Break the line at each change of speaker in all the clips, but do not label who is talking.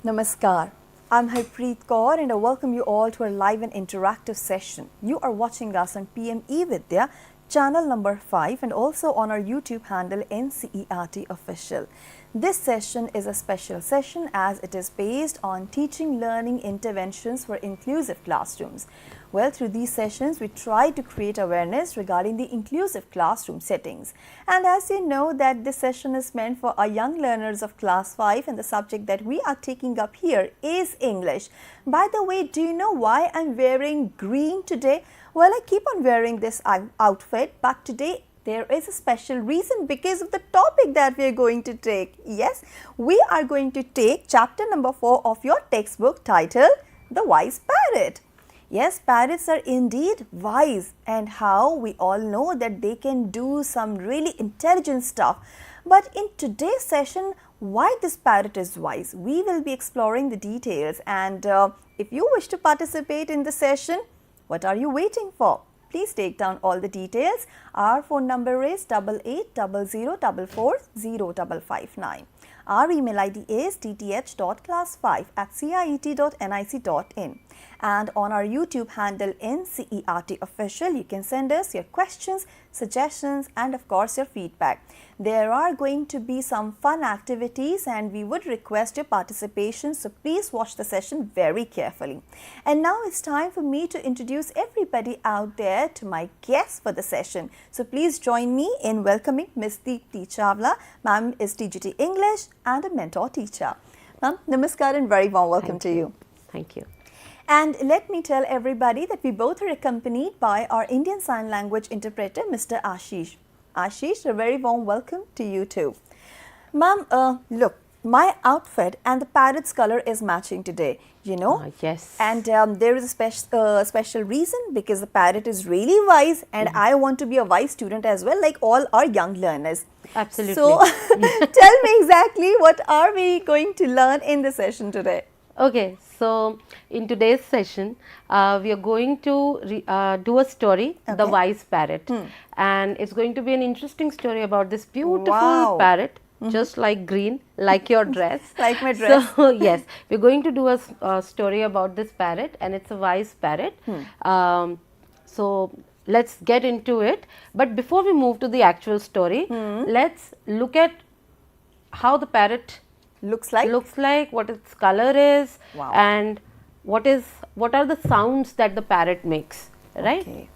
Namaskar. I'm Harpreet Kaur and I welcome you all to our live and interactive session. You are watching us on PM eVidya, channel number 5 and also on our YouTube handle NCERT Official. This session is a special session as it is based on teaching learning interventions for inclusive classrooms. Well, through these sessions, we try to create awareness regarding the inclusive classroom settings. And as you know that this session is meant for our young learners of class 5 and the subject that we are taking up here is English. By the way, do you know why I'm wearing green today? Well, I keep on wearing this outfit, but today there is a special reason because of the topic that we are going to take. Yes, we are going to take chapter number 4 of your textbook titled The Wise Parrot. Yes, parrots are indeed wise, and how we all know that they can do some really intelligent stuff. But in today's session, why this parrot is wise, we will be exploring the details. And if you wish to participate in the session, what are you waiting for? Please take down all the details. Our phone number is 8800444059. Our email ID is dth.class5@ciet.nic.in. And on our YouTube handle NCERT Official, you can send us your questions, suggestions and of course your feedback. There are going to be some fun activities and we would request your participation, so please watch the session very carefully. And now it's time for me to introduce everybody out there to my guests for the session. So please join me in welcoming Ms. Deepti Chawla. Ma'am is TGT English and a mentor teacher. Ma'am, namaskar and very warm welcome to you.
Thank you.
And let me tell everybody that we both are accompanied by our Indian Sign Language interpreter, Mr. Ashish. Ashish, a very warm welcome to you too. Ma'am, look, my outfit and the parrot's color is matching today, you know.
Yes.
And there is a special reason because the parrot is really wise and I want to be a wise student as well, like all our young learners.
Absolutely.
So, tell me exactly what are we going to learn in the session today?
Okay, so in today's session, we are going to do a story, The Wise Parrot. And it's going to be an interesting story about this beautiful parrot, just like green, like your dress.
Like my dress.
So, yes, we're going to do a story about this parrot and it's a wise parrot. So, let's get into it. But before we move to the actual story, let's look at how the parrot looks like, what its color is, and what are the sounds that the parrot makes, right?
Okay.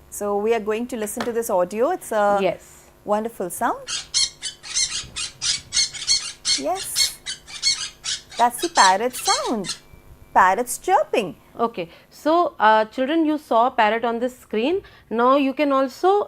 So we are going to listen to this audio. It's a wonderful sound. Yes, that's the parrot sound. Parrots chirping.
Okay, so children, you saw parrot on the screen. Now you can also,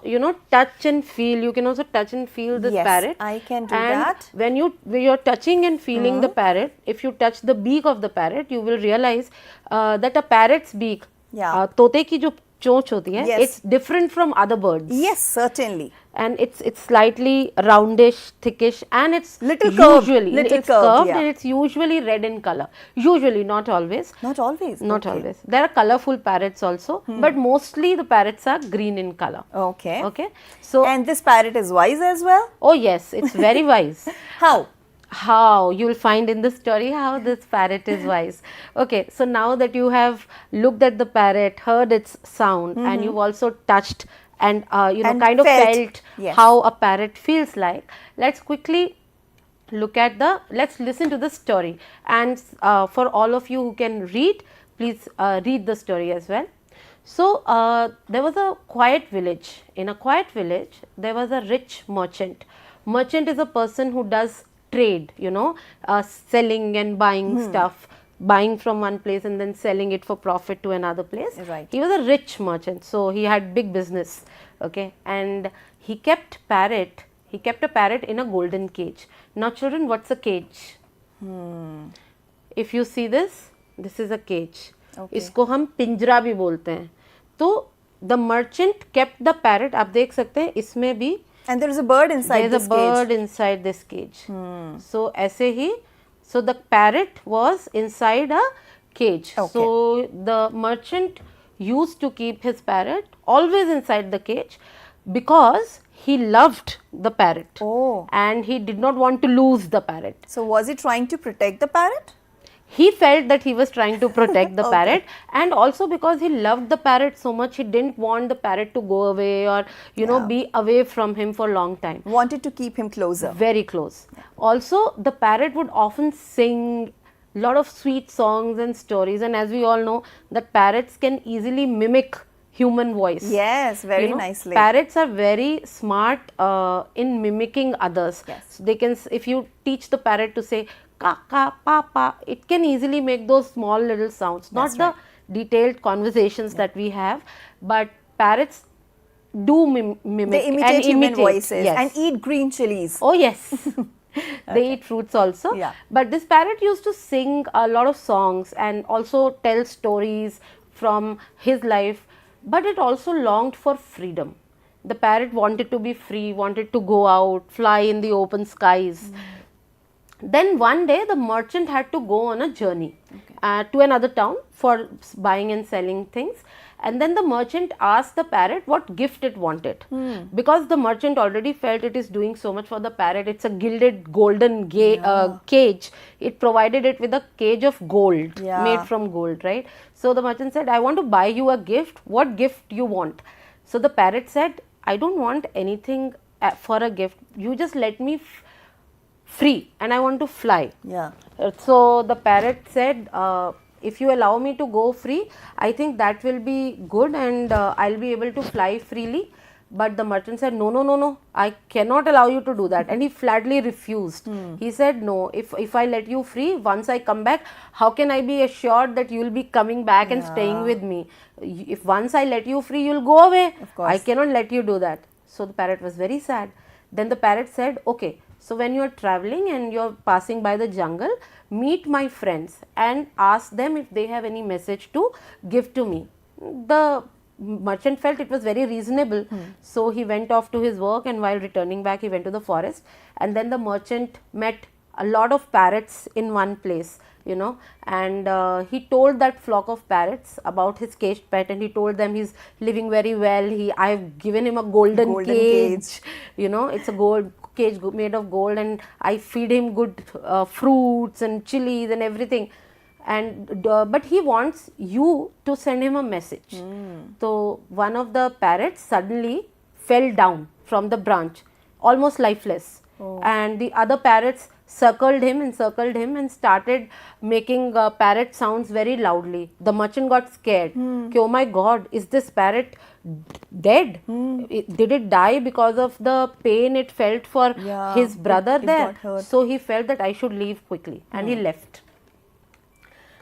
touch and feel. You can also touch and feel this parrot.
I can do that.
When you're touching and feeling the parrot, if you touch the beak of the parrot, you will realize that a parrot's beak, तोते की जो चोंच होती है, it's different from other birds.
Yes, certainly.
And it's slightly roundish, thickish, and it's
curved,
and it's usually red in color. Usually, not always.
Not always.
Not always. There are colorful parrots also, but mostly the parrots are green in color.
Okay.
Okay. So,
and this parrot is wise as well?
Oh yes, it's very wise.
How?
How you will find in the story how this parrot is wise. Okay, so now that you have looked at the parrot, heard its sound, and you've also touched and kind of felt how a parrot feels like, let's quickly let's listen to the story. And for all of you who can read, please read the story as well. So there was a quiet village. In a quiet village, there was a rich merchant. Merchant is a person who does trade, selling and buying stuff, buying from one place and then selling it for profit to another place.
Right.
He was a rich merchant, so he had big business. Okay, and he kept a parrot in a golden cage. Now children, what's a cage? If you see this is a cage. इसको हम पिंजरा भी बोलते हैं. तो the merchant kept the parrot. आप देख सकते हैं इसमें भी.
And there is a bird inside this cage.
There is a bird inside this cage. So ऐसे ही, so the parrot was inside a cage. So the merchant used to keep his parrot always inside the cage because he loved the parrot.
Oh.
And he did not want to lose the parrot.
So was he trying to protect the parrot?
He felt that he was trying to protect the
Okay.
parrot, and also because he loved the parrot so much, he didn't want the parrot to go away or be away from him for a long time.
Wanted to keep him closer.
Very close. Also, the parrot would often sing lot of sweet songs and stories, and as we all know that parrots can easily mimic human voice.
Yes, very nicely.
Parrots are very smart in mimicking others.
Yes.
So they can, if you teach the parrot to say ka ka pa pa, it can easily make those small little sounds.
That's
Not the detailed conversations that we have, but parrots do mimic.
They imitate human voices
yes.
and eat green chilies.
Oh yes. They eat fruits also.
Yeah.
But this parrot used to sing a lot of songs and also tell stories from his life, but it also longed for freedom. The parrot wanted to be free, wanted to go out, fly in the open skies. Then one day the merchant had to go on a journey to another town for buying and selling things, and then the merchant asked the parrot what gift it wanted. Because the merchant already felt it is doing so much for the parrot. It's a gilded golden cage. It provided it with a cage of gold, made from gold, right? So the merchant said, I want to buy you a gift. What gift you want? So the parrot said, I don't want anything for a gift. You just let me free, and I want to fly.
Yeah.
So the parrot said, if you allow me to go free, I think that will be good, and I'll be able to fly freely. But the merchant said, no, no, no, no, I cannot allow you to do that. And he flatly refused. He said, no, if I let you free, once I come back, how can I be assured that you will be coming back and staying with me? If once I let you free, you'll go away.
Of course.
I cannot let you do that. So the parrot was very sad. Then the parrot said, okay, so when you are traveling and you are passing by the jungle, meet my friends and ask them if they have any message to give to me. The merchant felt it was very reasonable. So he went off to his work, and while returning back, he went to the forest, and then the merchant met a lot of parrots in one place, and he told that flock of parrots about his caged pet, and he told them he's living very well. I've given him a golden cage. It's a gold cage made of gold, and I feed him good fruits and chilies and everything. And but he wants you to send him a message. So one of the parrots suddenly fell down from the branch, almost lifeless. And the other parrots circled him and started making parrot sounds very loudly. The merchant got scared. Oh my God, is this parrot dead? Did it die because of the pain it felt for his brother there?
got hurt.
So he felt that I should leave quickly, and he left.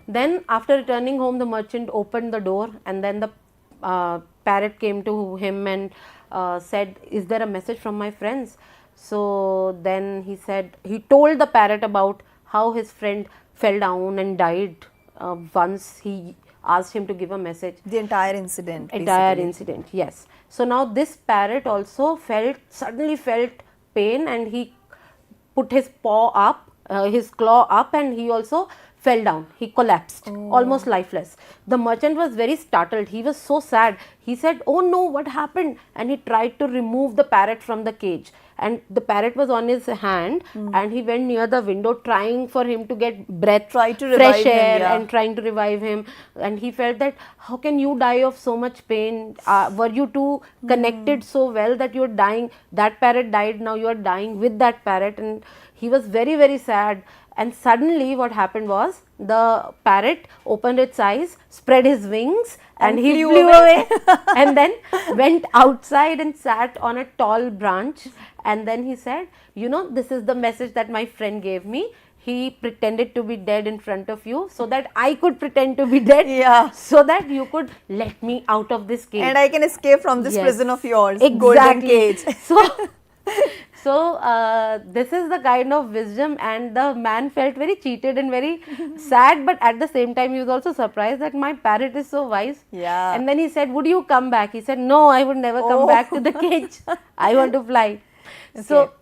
Then after returning home, the merchant opened the door, and then the parrot came to him and said, is there a message from my friends? So then he told the parrot about how his friend fell down and died once he asked him to give a message.
The entire incident.
Entire
basically.
incident, yes. So now this parrot also suddenly felt pain, and he put his his claw up, and he also fell down. He collapsed, almost lifeless. The merchant was very startled. He was so sad. He said, oh no, what happened? And he tried to remove the parrot from the cage. And the parrot was on his hand, and he went near the window trying for him to get breath,
Try to revive
fresh
him,
air, and trying to revive him. And he felt that, how can you die of so much pain? Were you two connected so well that you're dying? That parrot died, now you're dying with that parrot. And he was very, very sad. And suddenly what happened was, the parrot opened its eyes, spread his wings, and he flew away. And then went outside and sat on a tall branch. And then he said, this is the message that my friend gave me. He pretended to be dead in front of you so that I could pretend to be dead, so that you could let me out of this cage.
And I can escape from this prison of yours.
Exactly.
Golden cage.
So this is the kind of wisdom, and the man felt very cheated and very sad, but at the same time he was also surprised that my parrot is so wise.
Yeah.
And then he said, would you come back? He said, no, I would never come back to the cage. I want to fly. Okay. So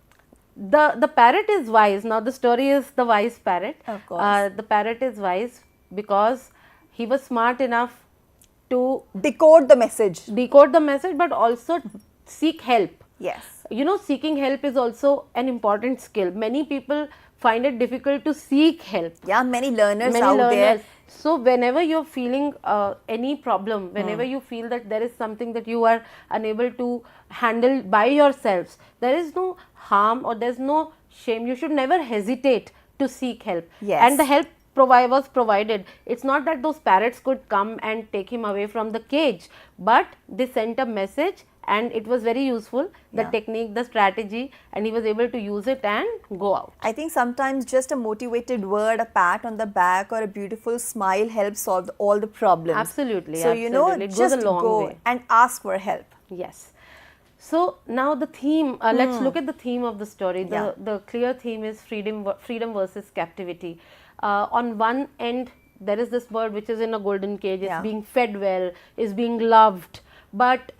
the parrot is wise. Now the story is the wise parrot.
Of course.
The parrot is wise because he was smart enough to
decode the message,
but also seek help.
Yes.
you know, seeking help is also an important skill. Many people find it difficult to seek help.
Yeah, many learners out there.
So whenever you're feeling any problem, whenever you feel that there is something that you are unable to handle by yourselves, there is no harm or there's no shame. You should never hesitate to seek help.
Yes.
And the help was provided. It's not that those parrots could come and take him away from the cage, but they sent a message and it was very useful, the technique, the strategy, and he was able to use it and go out.
I think sometimes just a motivated word, a pat on the back or a beautiful smile helps solve all the problems.
Absolutely.
So, you know,
it
just
goes a long
go
way.
and ask for help.
Yes. So now the theme, let's look at the theme of the story. The clear theme is freedom versus captivity. On one end, there is this bird which is in a golden cage, it's being fed well, is being loved, but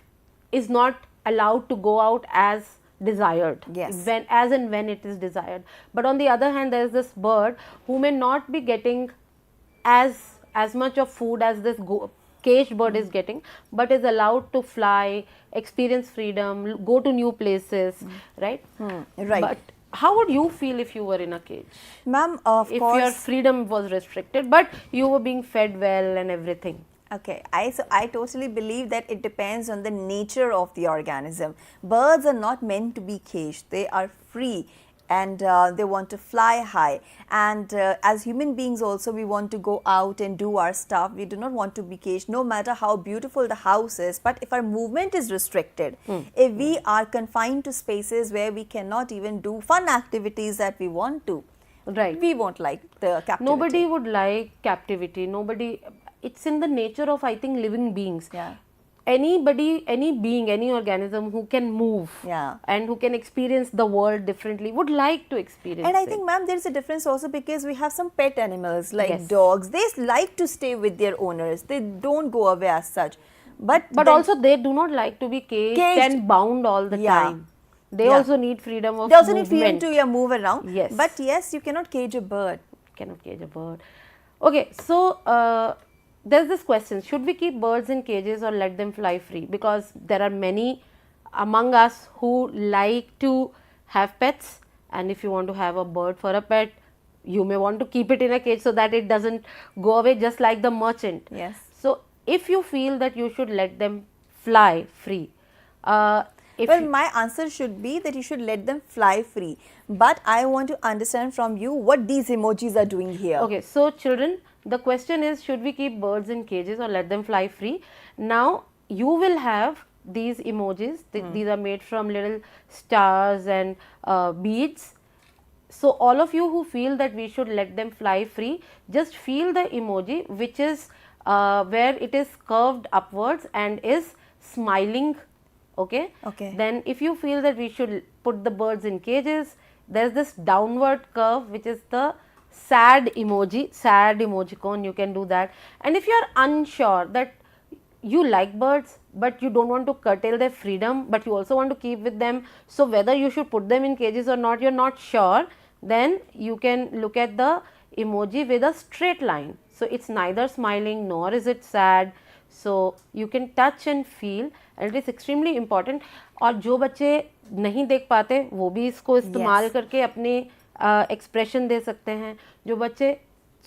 is not allowed to go out as desired, as and when it is desired. But on the other hand, there is this bird who may not be getting as much of food as this caged bird is getting, but is allowed to fly, experience freedom, go to new places, right?
Right.
But how would you feel if you were in a cage?
Ma'am, of course.
If your freedom was restricted, but you were being fed well and everything.
Okay, I totally believe that it depends on the nature of the organism. Birds are not meant to be caged. They are free and they want to fly high. And as human beings also, we want to go out and do our stuff. We do not want to be caged, no matter how beautiful the house is. But if our movement is restricted, if we are confined to spaces where we cannot even do fun activities that we want to, we won't like the captivity.
Nobody would like captivity. It's in the nature of, I think, living beings. Anybody, any being, any organism who can move and who can experience the world differently would like to experience
And I think, ma'am, there is a difference also because we have some pet animals like dogs. They like to stay with their owners. They don't go away as such. But
also they do not like to be caged and bound all the time. They also need freedom of movement. They also need freedom
to move around.
Yes.
But yes, you cannot cage a bird.
Cannot cage a bird. Okay, so there's this question, should we keep birds in cages or let them fly free? Because there are many among us who like to have pets, and if you want to have a bird for a pet, you may want to keep it in a cage so that it doesn't go away, just like the merchant.
Yes.
So if you feel that you should let them fly free,
my answer should be that you should let them fly free. But I want to understand from you what these emojis are doing here.
Okay, so children, the question is, should we keep birds in cages or let them fly free? Now, you will have these emojis. These are made from little stars and beads. So, all of you who feel that we should let them fly free, just feel the emoji which is where it is curved upwards and is smiling. Okay? Then, if you feel that we should put the birds in cages, there is this downward curve which is the sad emojicon, you can do that. And if you are unsure that you like birds but you don't want to curtail their freedom, but you also want to keep with them, so whether you should put them in cages or not, you're not sure, then you can look at the emoji with a straight line. So it's neither smiling nor is it sad. So you can touch and feel, and it is extremely important. और जो बच्चे नहीं देख पाते वो भी इसको इस्तेमाल करके अपने एक्सप्रेशन दे सकते हैं. जो बच्चे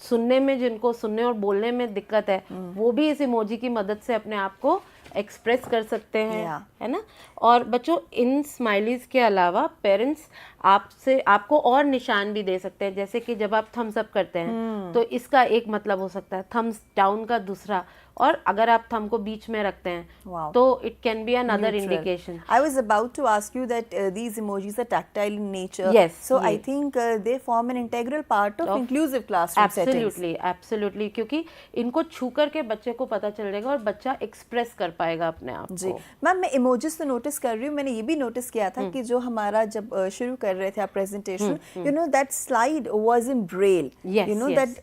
सुनने में, जिनको सुनने और बोलने में दिक्कत है, वो भी इस इमोजी की मदद से अपने आप को एक्सप्रेस कर सकते हैं, है ना. और बच्चों, इन स्माइलीज के अलावा पेरेंट्स आपको और निशान भी दे सकते हैं. जैसे कि जब आप थम्स अप करते हैं तो इसका एक मतलब हो सकता है, थम्स डाउन का दूसरा, और अगर आप थंब को बीच में रखते हैं तो it can be another indication.
I was about to ask you that these emojis are tactile in nature. Yes. So I think they form an integral part of inclusive classroom settings.
Absolutely. क्योंकि इनको छू करके बच्चे को पता चल जाएगा और बच्चा एक्सप्रेस कर पाएगा अपने आप को.
जी मैम, मैं emojis तो नोटिस कर रही हूँ. मैंने ये भी नोटिस किया था कि जो हमारा जब शुरू कर रहे थे आप presentation, you know that slide was in braille.
Yes.
You know that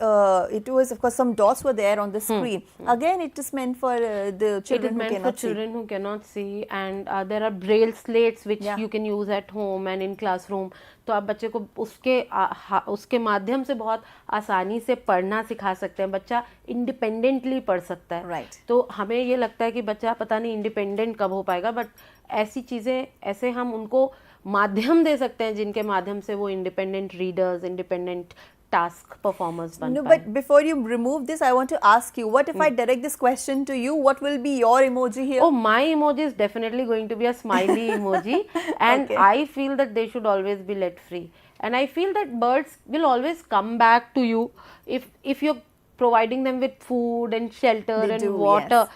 it was, of course, some dots were there on the screen. Again, it is meant for the children who cannot see.
Children who cannot see, and there are braille slates which you can use at home and in classroom. तो आप बच्चे को उसके माध्यम से बहुत आसानी से पढ़ना सिखा सकते हैं. बच्चा इंडिपेंडेंटली पढ़ सकता है.
Right.
तो हमें ये लगता है कि बच्चा पता नहीं इंडिपेंडेंट कब हो पाएगा, बट ऐसी चीज़ें, ऐसे हम उनको माध्यम दे सकते हैं जिनके माध्यम से वो independent readers, independent task performers बन
No,
पाए.
but before you remove this, I want to ask you, what if I direct this question to you? What will be your emoji here?
Oh, my emoji is definitely going to be a smiley emoji, and
Okay.
I feel that they should always be let free. And I feel that birds will always come back to you if you're providing them with food and shelter
They
and
do,
water.
yes.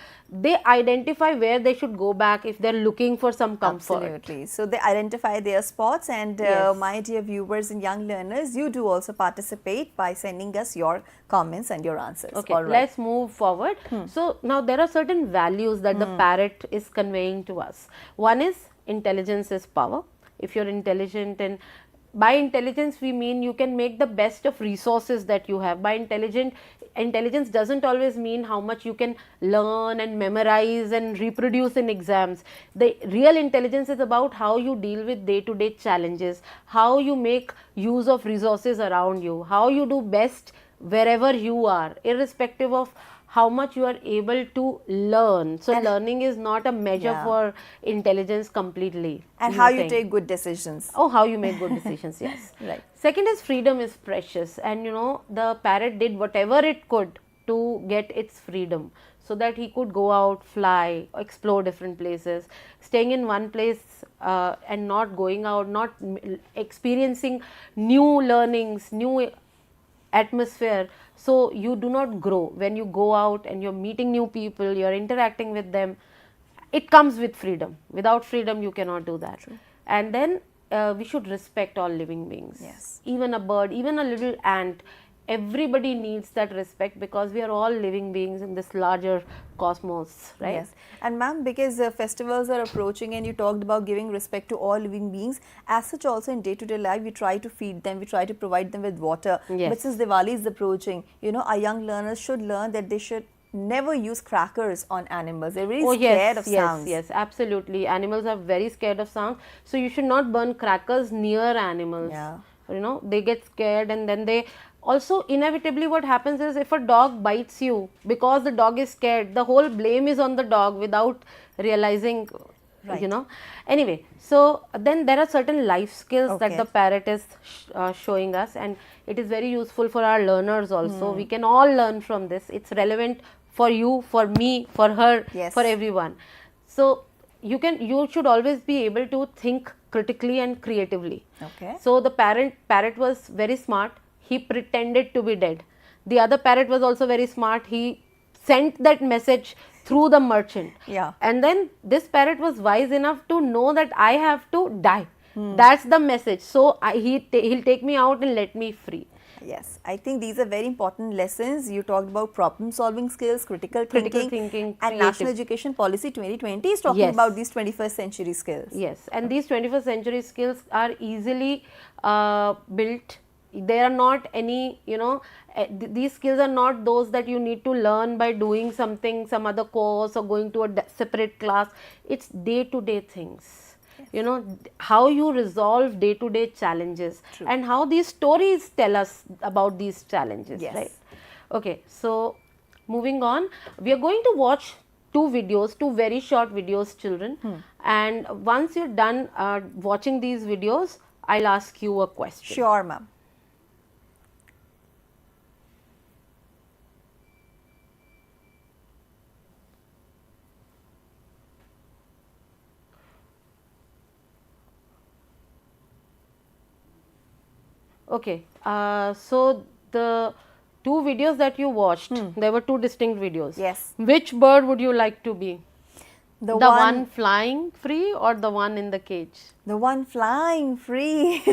They identify where they should go back if they're looking for some comfort.
Absolutely. So they identify their spots, and
Yes.
my dear viewers and young learners, you do also participate by sending us your comments and your answers.
Okay,
All right.
let's move forward. So now there are certain values that the parrot is conveying to us. One is intelligence is power. If you're intelligent, and by intelligence we mean you can make the best of resources that you have. By intelligence doesn't always mean how much you can learn and memorize and reproduce in exams. The real intelligence is about how you deal with day-to-day challenges, how you make use of resources around you, how you do best wherever you are, irrespective of how much you are able to learn. So learning is not a measure
Yeah.
for intelligence completely.
And how you
Nothing.
take good decisions.
Oh, how you make good decisions, yes.
Right.
Second is freedom is precious, and the parrot did whatever it could to get its freedom so that he could go out, fly, explore different places. Staying in one place and not going out, not experiencing new learnings, new atmosphere, so you do not grow. When you go out and you're meeting new people, you're interacting with them, it comes with freedom. Without freedom you cannot do that. True. And then we should respect all living beings.
Yes.
Even a bird, even a little ant, everybody needs that respect, because we are all living beings in this larger cosmos, right?
Yes. And ma'am, because festivals are approaching and you talked about giving respect to all living beings, as such also in day-to-day life we try to feed them, we try to provide them with water.
Yes.
But since Diwali is approaching, our young learners should learn that they should never use crackers on animals. They're very scared of sounds.
Yes, absolutely. Animals are very scared of sound, so you should not burn crackers near animals.
Yeah.
They get scared, and then they also, inevitably what happens is, if a dog bites you, because the dog is scared, the whole blame is on the dog without realizing.
Right.
Anyway, so then there are certain life skills that
Okay.
the parrot is showing us, and it is very useful for our learners also. We can all learn from this. It's relevant for you, for me, for her,
Yes.
for everyone. So you should always be able to think critically and creatively.
Okay.
So the parrot was very smart. He pretended to be dead. The other parrot was also very smart. He sent that message through the merchant.
Yeah.
And then this parrot was wise enough to know that I have to die. That's the message. So he'll take me out and let me free.
Yes, I think these are very important lessons. You talked about problem solving skills, critical thinking, and
creative.
National Education Policy 2020 is talking
Yes.
about these 21st century skills.
Yes, and these 21st century skills are easily built. There are not any, these skills are not those that you need to learn by doing something, some other course, or going to a separate class. It's day-to-day things. How you resolve day-to-day challenges.
True.
And how these stories tell us about these challenges,
Yes.
right? Okay, so moving on, we are going to watch two very short videos, children. And once you're done watching these videos, I'll ask you a question.
Sure, ma'am.
Okay, so the two videos that you watched, there were two distinct videos.
Yes.
Which bird would you like to be?
The
one flying free or the one in the cage?
The one flying free.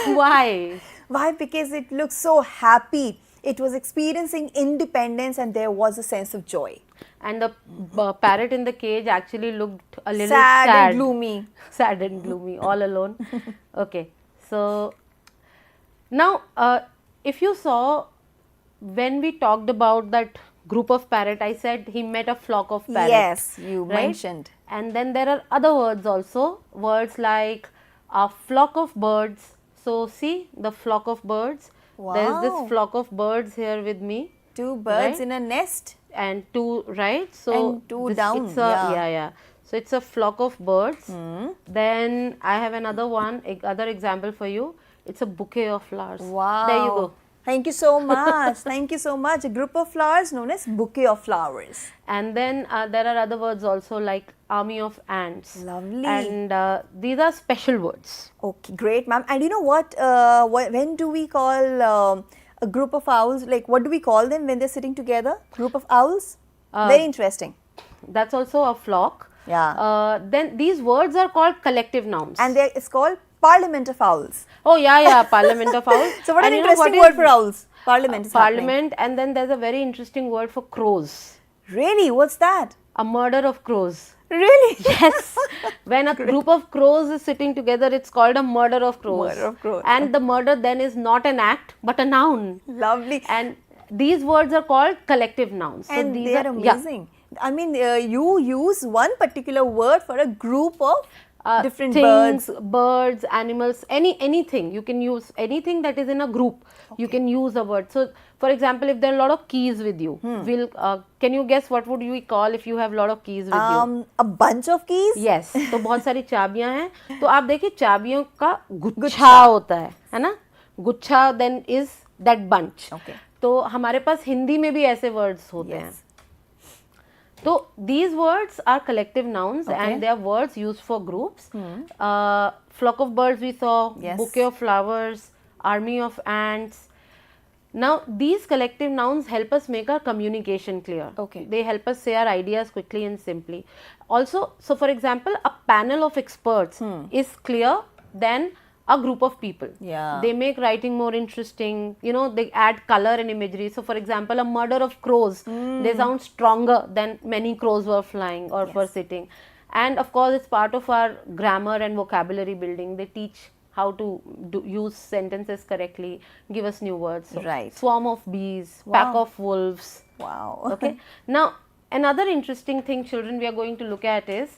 Why?
Why? Because it looks so happy. It was experiencing independence and there was a sense of joy.
And the parrot in the cage actually looked a little
Sad
sad.
and gloomy.
Sad and gloomy, all alone. Okay, so now if you saw, when we talked about that group of parrot, I said he met a flock of parrot.
Yes, you
right?
mentioned.
And then there are other words also, words like a flock of birds. So see the flock of birds. There is this
Wow.
flock of birds here with me.
Two birds
Right?
in a nest.
And two, right? So
And two down,
it's
yeah.
yeah. So it's a flock of birds. Then I have other example for you. It's a bouquet of flowers.
Wow.
There you go.
Thank you so much. Thank you so much. A group of flowers known as bouquet of flowers.
And then there are other words also like army of ants.
Lovely.
And these are special words.
Okay, great, ma'am. And you know what? When do we call a group of owls? Like, what do we call them when they're sitting together? Group of owls? Very interesting.
That's also a flock.
Yeah.
Then these words are called collective nouns.
And it's called Parliament of Owls.
Oh, yeah, Parliament of Owls.
So, what an interesting word for owls. Parliament is
Parliament, and then there's a very interesting word for crows.
Really? What's that?
A murder of crows.
Really?
Yes. When a group of crows is sitting together, it's called a murder of crows.
Murder of crows.
And the murder then is not an act, but a noun.
Lovely.
And these words are called collective nouns. So
And
these
they are amazing. Yeah. I mean, you use one particular word for a group of different
things, birds, animals, anything. You can use anything that is in a group. Okay. You can use a word. So, for example, if there are a lot of keys with you, can you guess what would you call if you have a lot of keys with you?
A bunch of keys?
Yes. तो बहुत सारी चाबियां हैं. तो आप देखिए चाबियों का गुच्छा होता है ना? गुच्छा then is that bunch.
Okay.
तो हमारे पास हिंदी में भी ऐसे words होते हैं. So these words are collective nouns and they are words used for groups. Flock of birds we saw, bouquet of flowers, army of ants. Now these collective nouns help us make our communication clear. Okay. They help us say our ideas quickly and simply. Also, so for example, a panel of experts is clear than a group of people. Yeah. They make writing more interesting. You know, they add color and imagery. So, for example, a murder of crows, they sound stronger than many crows were flying or were sitting. And of course, it's part of our grammar and vocabulary building. They teach how to use sentences correctly, give us new words. So, swarm of bees, pack of wolves. Wow. Okay. Now, another interesting thing, children, we are going to look at is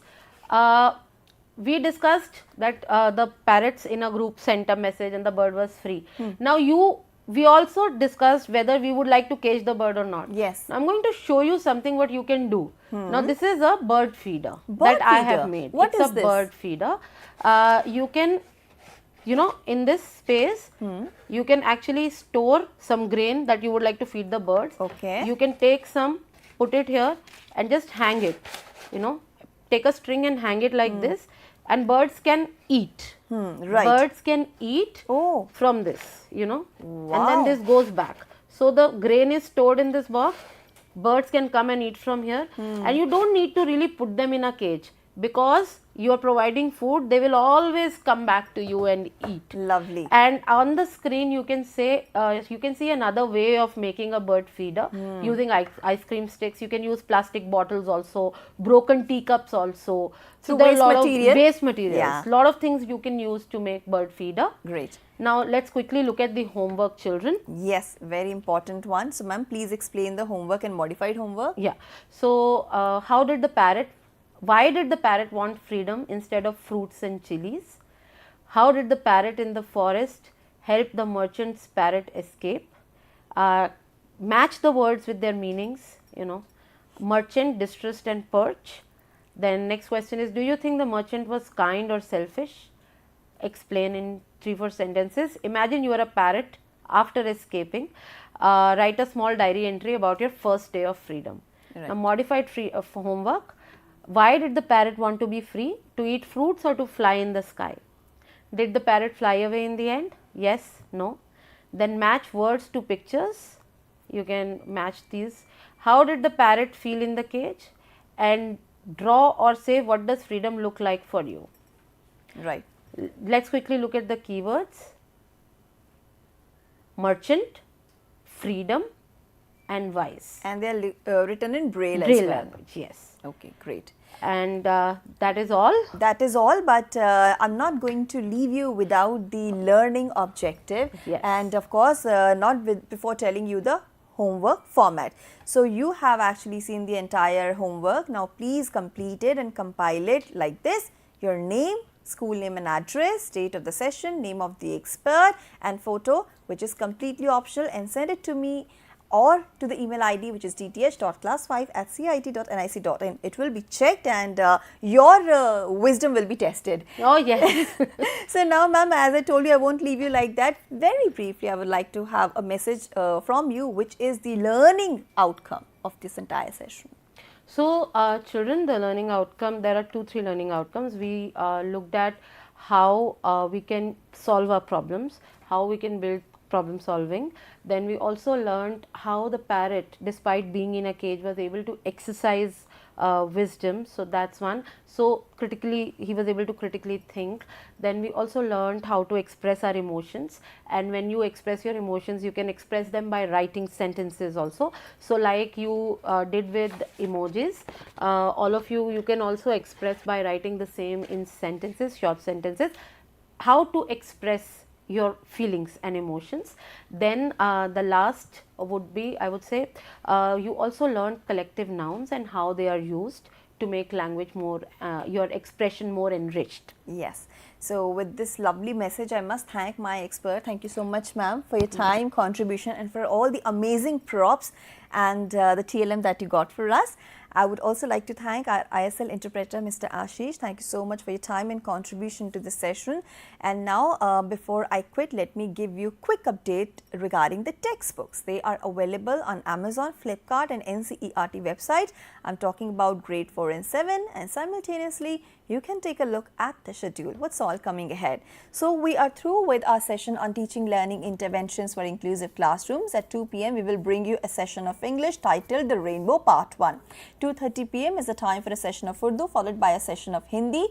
we discussed that the parrots in a group sent a message and the bird was free. Now we also discussed whether we would like to cage the bird or not. Yes. Now, I'm going to show you something what you can do. Now this is a bird feeder I have made. It's a bird feeder. You can, you know, in this space, you can actually store some grain that you would like to feed the birds. Okay. You can take some, put it here and just hang it, you know, take a string and hang it like this. And birds can eat. Birds can eat from this, you know, and then this goes back. So the grain is stored in this box. Birds can come and eat from here, and you don't need to really put them in a cage because you are providing food. They will always come back to you and eat. Lovely. And on the screen, you can say you can see another way of making a bird feeder using ice cream sticks. You can use plastic bottles also, broken teacups also. So there are a lot of waste materials. Lot of things you can use to make bird feeder. Great. Now let's quickly look at the homework, children. Yes, very important one. So ma'am, please explain the homework and modified homework. Yeah. So why did the parrot want freedom instead of fruits and chilies? How did the parrot in the forest help the merchant's parrot escape? Match the words with their meanings, you know. Merchant, distressed and perch. Then next question is, do you think the merchant was kind or selfish? Explain in 3-4 sentences. Imagine you are a parrot after escaping. Write a small diary entry about your first day of freedom. Now modified homework. Why did the parrot want to be free? To eat fruits or to fly in the sky? Did the parrot fly away in the end? Yes, no. Then match words to pictures. You can match these. How did the parrot feel in the cage? And draw or say what does freedom look like for you. Right. Let's quickly look at the keywords. Merchant, freedom and wise. And they are written in Braille as well. Braille language, yes. Okay, great. And that is all? That is all, but I'm not going to leave you without the learning objective. Yes. And of course, before telling you the homework format. So you have actually seen the entire homework. Now please complete it and compile it like this. Your name, school name and address, date of the session, name of the expert and photo, which is completely optional, and send it to me
or to the email ID which is dth.class5@cit.nic.in. It will be checked and your wisdom will be tested.
Oh, yes.
So now, ma'am, as I told you, I won't leave you like that. Very briefly, I would like to have a message from you, which is the learning outcome of this entire session.
So, children, the learning outcome, there are 2-3 learning outcomes. We looked at how we can solve our problems, how we can build problem solving. Then we also learned how the parrot, despite being in a cage, was able to exercise wisdom. So that's one. So critically, he was able to critically think. Then we also learned how to express our emotions, and when you express your emotions, you can express them by writing sentences also. So like you did with emojis, all of you can also express by writing the same in sentences, short sentences, how to express your feelings and emotions. Then the last would be, I would say, you also learn collective nouns and how they are used to make language more, your expression more enriched.
Yes. So with this lovely message, I must thank my expert. Thank you so much, ma'am, for your time, contribution, and for all the amazing props and the TLM that you got for us. I would also like to thank our ISL interpreter, Mr. Ashish. Thank you so much for your time and contribution to the session. And now, before I quit, let me give you a quick update regarding the textbooks. They are available on Amazon, Flipkart and NCERT website. I'm talking about grade 4 and 7, and simultaneously, you can take a look at the schedule, what's all coming ahead. So we are through with our session on teaching learning interventions for inclusive classrooms. At 2 p.m. we will bring you a session of English titled The Rainbow Part 1. 2:30 p.m. is the time for a session of Urdu, followed by a session of Hindi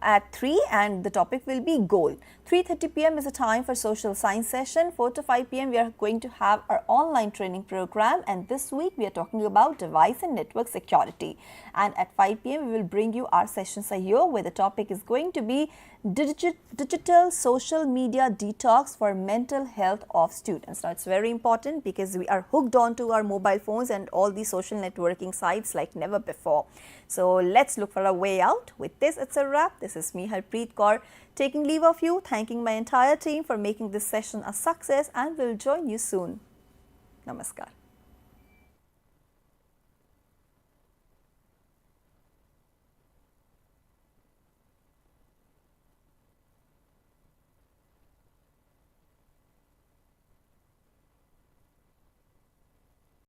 at 3, and the topic will be goal. 3:30 p.m. is the time for social science session. 4 to 5 p.m. we are going to have our online training program, and this week we are talking about device and network security. And at 5 p.m. we will bring you our session Sahyo, where the topic is going to be digital social media detox for mental health of students. Now it's very important because we are hooked onto our mobile phones and all these social networking sites like never before. So let's look for a way out. With this, it's a wrap. This is me, Harpreet Kaur, taking leave of you, thanking my entire team for making this session a success, and will join you soon. Namaskar.